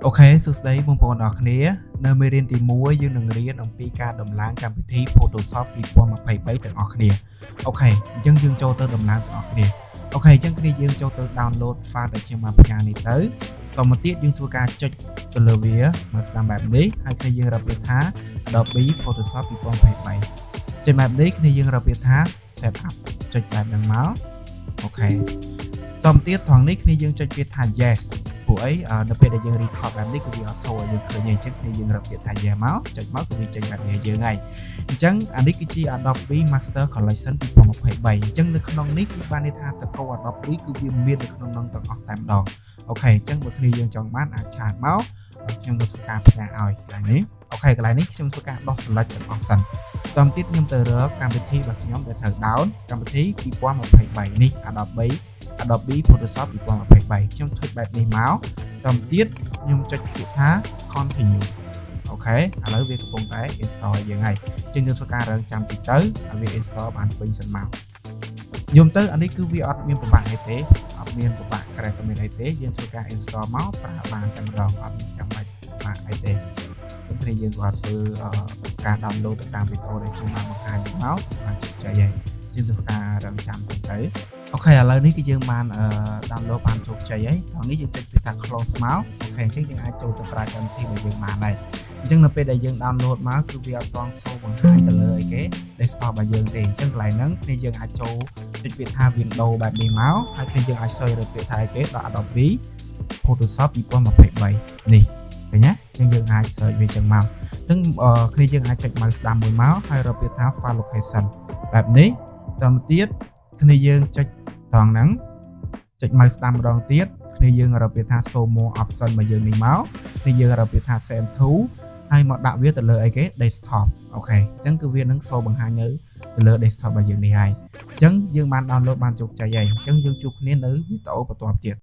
អូខេសួស្តីបងប្អូនអរគ្នានៅមេរៀនទី1យើងនឹងរៀនអំពីការដំឡើងកម្មវិធី Photoshop 2023ទាំងអស់គ្នាអូខេអញ្ចឹងយើងចូលទៅដំឡើងទាំងអស់គ្នាអូខេអញ្ចឹងគ្នាយើងចូលទៅ download file ដែលខ្ញុំបានផ្ញើនេះទៅតមកទៀតយើងធ្វើការចុចទៅលើវាមកស្ដាំបែបនេះហើយគ្នាយើងរកពាក្យថា Adobe Photoshop 2023ចេញបែបនេះគ្នាយើងរកពាក្យថា setup ចុចបែបហ្នឹងមកអូខេតមកទៀតត្រង់នេះគ្នាយើងចុចពាក្យថា yesព្រោះអីនៅពេលដែលយើង record បែបនេះគឺវាអត់សូវយើងឃើញអញ្ចឹងគ្នាយើងរកពាក្យថា yeah មកចុចមកគឺវាចេញបែបនេះយើងហើយអញ្ចឹងអានេះគឺជា Adobe Master Collection 2023អញ្ចឹងនៅក្នុងនេះគឺបានន័យថាតកោ Adobe គឺវាមាននៅក្នុងនោះទាំងអស់តែម្ដងអូខេអញ្ចឹងបើគ្នាយើងចង់បានអាចឆាតមកខ្ញុំនឹងធ្វើការផ្ញើឲ្យកន្លែងនេះអូខេកន្លែងនេះខ្ញុំធ្វើការដោះ select ទាំងអស់សិនតាមទៀតខ្ញុំទៅរកកម្មវិធីរបស់ខ្ញុំដែលត្រូវ down កម្មវិធី2023នេះ Adobe Photoshop 2023ខ្ញុំចុចបែបនេះមកតាមទៀតខ្ញុំចុចពាក្យថា continue អូខេឥឡូវវាកំពុងតែ install ឲ្យយើងហើយជាងយើងធ្វើការរងចាំតិចទៅឲ្យវា install បានពេញសិនមកយំទៅអានេះគឺវាអត់មានពិបាកអីទេអត់មានពិបាកក្រែក៏មានអីទេយើងធ្វើការ install មកប្រើបានតែម្ដងអត់មានចាំបាច់ពិបាកអីទេព្រោះយើងគាត់ធ្វើការ download ទៅតាមវីដេអូដែលខ្ញុំបានបង្ហាញមកបានជោគជ័យហើយយើងធ្វើការរងចាំតិចទៅអូខេឥឡូវនេះគឺយើងបាន download បានជោគជ័យហើយត្រង់នេះយើងចុចពាក្យថា close មកអូខេអញ្ចឹងយើងអាចចូលទៅប្រើកម្មវិធីរបស់យើងបានហើយអញ្ចឹងនៅពេលដែលយើង download មកគឺវាអត់ទាន់ចូលបង្ហាញទៅលើអីគេ desktop របស់យើងទេអញ្ចឹងកន្លែងហ្នឹងគ្នាយើងអាចចូលចុចពាក្យថា window បែបនេះមកហើយគ្នាយើងអាចសើចរកពាក្យថាអីគេដល់ Adobe Photoshop 2023នេះឃើញទេយើងអាច search វាចឹងមកអញ្ចឹងគ្នាយើងអាចចុច mouse ស្ដាំមួយមកហើយរកពាក្យថា file location បែបនេះតទៅទៀតគ្នាយើងចុចត្រង់ហ្នឹងចុច mouse ស្ដាំម្ដងទៀតគ្នាយើងរកពាក្យថា show more option របស់យើងនេះមកគ្នាយើងរកពាក្យថា send to ហើយមកដាក់វាទៅលើអីគេ desktop អូខេអញ្ចឹងគឺវានឹងshowបង្ហាញនៅលើ desktop របស់យើងនេះហើយអញ្ចឹងយើងបាន download បានជោគជ័យហើយអញ្ចឹងយើងជួបគ្នានៅវីដេអូបន្ទាប់ទៀត